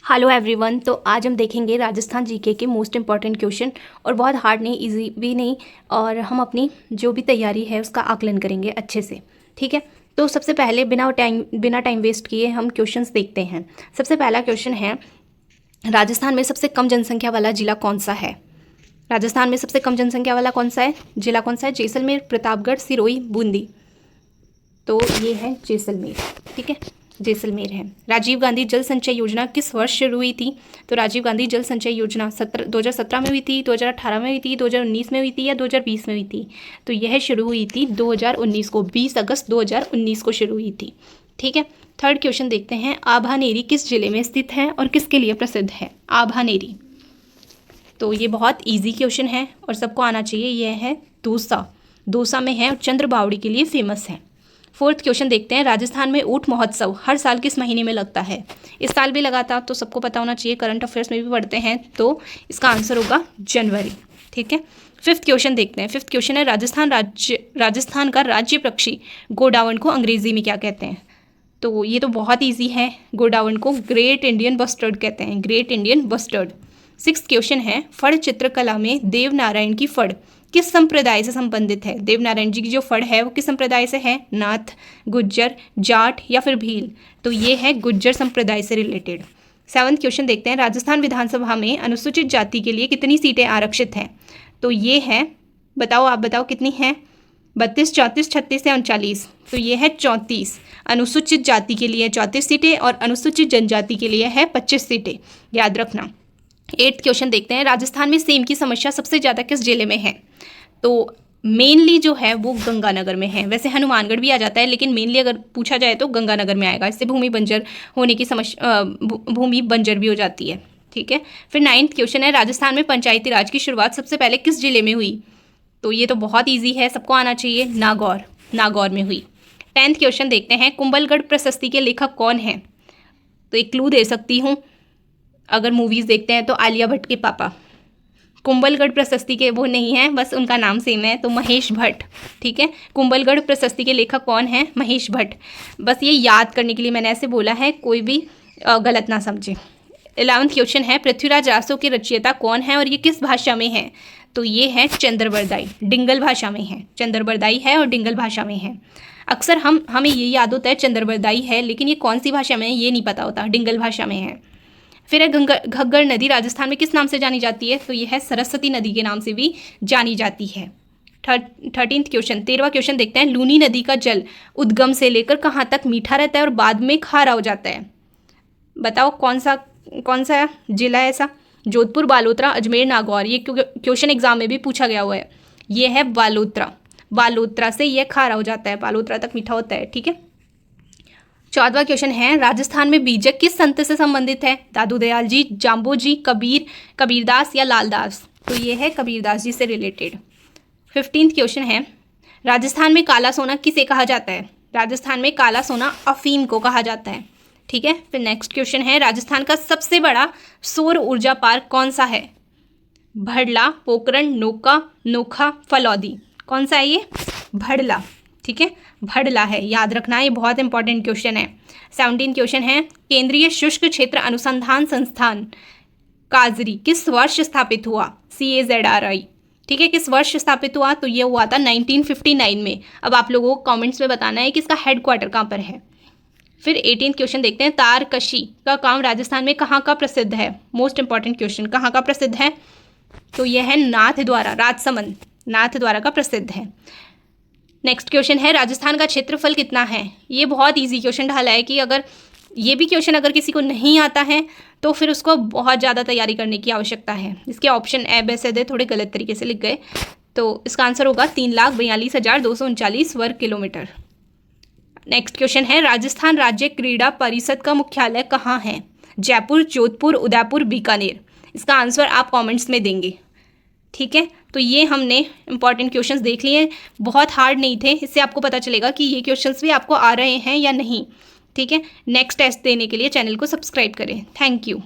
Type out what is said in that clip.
Hello everyone. तो आज हम देखेंगे राजस्थान जीके के मोस्ट इम्पॉर्टेंट क्वेश्चन, और बहुत हार्ड नहीं, इजी भी नहीं, और हम अपनी जो भी तैयारी है उसका आकलन करेंगे अच्छे से। ठीक है, तो सबसे पहले बिना टाइम वेस्ट किए हम क्वेश्चंस देखते हैं। सबसे पहला क्वेश्चन है, राजस्थान में सबसे कम जनसंख्या वाला जिला कौन सा है? राजस्थान में सबसे कम जनसंख्या वाला कौन सा है, जिला कौन सा है? जैसलमेर, प्रतापगढ़, सिरोही, बूंदी। तो ये है जैसलमेर। ठीक है, जैसलमेर है। राजीव गांधी जल संचय योजना किस वर्ष शुरू हुई थी? तो राजीव गांधी जल संचय योजना 2017 में हुई थी, 2018 में हुई थी, 2019 में हुई थी, या 2020 में हुई थी? तो यह शुरू हुई थी 2019 को, 20 अगस्त 2019 को शुरू हुई थी। ठीक है, थर्ड क्वेश्चन देखते हैं, आभानेरी किस जिले में स्थित है और किसके लिए प्रसिद्ध है? आभानेरी, तो ये बहुत ईजी क्वेश्चन है और सबको आना चाहिए। यह है दौसा, दौसा में है और चंद्रबावड़ी के लिए फेमस है। फोर्थ क्वेश्चन देखते हैं, राजस्थान में ऊंट महोत्सव हर साल किस महीने में लगता है? इस साल भी लगा था, तो सबको पता होना चाहिए, करंट अफेयर्स में भी पढ़ते हैं, तो इसका आंसर होगा जनवरी। ठीक है, फिफ्थ क्वेश्चन देखते हैं। फिफ्थ क्वेश्चन है, राजस्थान का राज्य पक्षी गोडावण को अंग्रेजी में क्या कहते हैं? तो ये तो बहुत ईजी है, गोडावण को ग्रेट इंडियन बस्टर्ड कहते हैं, great Indian bustard. Sixth question है, फड़ चित्रकला में देवनारायण की फड़ किस संप्रदाय से संबंधित है? देवनारायण जी की जो फड़ है वो किस संप्रदाय से है? नाथ, गुज्जर, जाट या फिर भील? तो ये है गुज्जर संप्रदाय से रिलेटेड। सेवंथ क्वेश्चन देखते हैं, राजस्थान विधानसभा में अनुसूचित जाति के लिए कितनी सीटें आरक्षित हैं? तो ये है, बताओ, आप बताओ कितनी हैं? 32, 34, 36 या 39? तो ये है 34। अनुसूचित जाति के लिए 34 सीटें और अनुसूचित जनजाति के लिए है 25 सीटें, याद रखना। एट्थ क्वेश्चन देखते हैं, राजस्थान में सेम की समस्या सबसे ज़्यादा किस जिले में है? तो मेनली जो है वो गंगानगर में है। वैसे हनुमानगढ़ भी आ जाता है, लेकिन मेनली अगर पूछा जाए तो गंगानगर में आएगा। इससे भूमि बंजर होने की समस्या, भूमि बंजर भी हो जाती है। ठीक है, फिर नाइन्थ क्वेश्चन है, राजस्थान में पंचायती राज की शुरुआत सबसे पहले किस जिले में हुई? तो ये तो बहुत ईजी है, सबको आना चाहिए, नागौर, नागौर में हुई। 10th क्वेश्चन देखते हैं, कुंभलगढ़ प्रशस्ति के लेखक कौन है? तो एक क्लू दे सकती हूँ, अगर मूवीज़ देखते हैं तो आलिया भट्ट के पापा। कुंभलगढ़ प्रशस्ति के वो नहीं है, बस उनका नाम सेम है, तो महेश भट्ट। ठीक है, कुंभलगढ़ प्रशस्ति के लेखक कौन है? महेश भट्ट। बस ये याद करने के लिए मैंने ऐसे बोला है, कोई भी गलत ना समझे। 11th क्वेश्चन है, पृथ्वीराज रासो के रचयिता कौन है और ये किस भाषा में है? तो ये है चंद्रबरदाई, डिंगल भाषा में है। चंद्रबरदाई है और डिंगल भाषा में है। अक्सर हमें ये याद होता है चंद्रबरदाई है, लेकिन ये कौन सी भाषा में है ये नहीं पता होता, डिंगल भाषा में है। फिर है घग्गर नदी राजस्थान में किस नाम से जानी जाती है? तो यह है सरस्वती नदी के नाम से भी जानी जाती है। 13th क्वेश्चन, 13वां क्वेश्चन देखते हैं, लूनी नदी का जल उद्गम से लेकर कहाँ तक मीठा रहता है और बाद में खारा हो जाता है? बताओ कौन सा जिला है ऐसा? जोधपुर, बालोतरा, अजमेर, नागौर। ये क्वेश्चन एग्जाम में भी पूछा गया हुआ है। ये है बालोतरा, बालोतरा से यह खारा हो जाता है, बालोतरा तक मीठा होता है। ठीक है, 14वां क्वेश्चन है, राजस्थान में बीजक किस संत से संबंधित है? दादू दयाल जी, जाम्बो जी, कबीरदास या लालदास? तो ये है कबीरदास जी से रिलेटेड। 15th क्वेश्चन है, राजस्थान में काला सोना किसे कहा जाता है? राजस्थान में काला सोना अफीम को कहा जाता है। ठीक है, फिर नेक्स्ट क्वेश्चन है, राजस्थान का सबसे बड़ा सौर ऊर्जा पार्क कौन सा है? भड़ला, पोखरण, नोखा, फलौदी। कौन सा है ये? भड़ला। ठीक है, भड़ला है, याद रखना, ये बहुत इंपॉर्टेंट क्वेश्चन है। 17th क्वेश्चन है, केंद्रीय शुष्क क्षेत्र अनुसंधान संस्थान काजरी किस वर्ष स्थापित हुआ? CAZRI। ठीक है, किस वर्ष स्थापित हुआ? तो ये हुआ था 1959 में। अब आप लोगों को कमेंट्स में बताना है कि इसका हेडक्वार्टर कहाँ पर है। फिर 18th क्वेश्चन देखते हैं, तारकशी का काम राजस्थान में कहाँ का प्रसिद्ध है? मोस्ट इंपॉर्टेंट क्वेश्चन, कहाँ का प्रसिद्ध है? तो यह है नाथद्वारा, राजसमंद, नाथद्वारा का प्रसिद्ध है। नेक्स्ट क्वेश्चन है, राजस्थान का क्षेत्रफल कितना है? ये बहुत इजी क्वेश्चन ढाला है कि अगर ये भी क्वेश्चन अगर किसी को नहीं आता है तो फिर उसको बहुत ज़्यादा तैयारी करने की आवश्यकता है। इसके ऑप्शन ए बे से दे थोड़े गलत तरीके से लिख गए, तो इसका आंसर होगा 3,42,239 वर्ग किलोमीटर। नेक्स्ट क्वेश्चन है, राजस्थान राज्य क्रीड़ा परिषद का मुख्यालय कहाँ है? जयपुर, जोधपुर, उदयपुर, बीकानेर। इसका आंसर आप कॉमेंट्स में देंगे। ठीक है, तो ये हमने इंपॉर्टेंट क्वेश्चंस देख लिए, बहुत हार्ड नहीं थे। इससे आपको पता चलेगा कि ये क्वेश्चंस भी आपको आ रहे हैं या नहीं। ठीक है, नेक्स्ट टेस्ट देने के लिए चैनल को सब्सक्राइब करें। Thank you.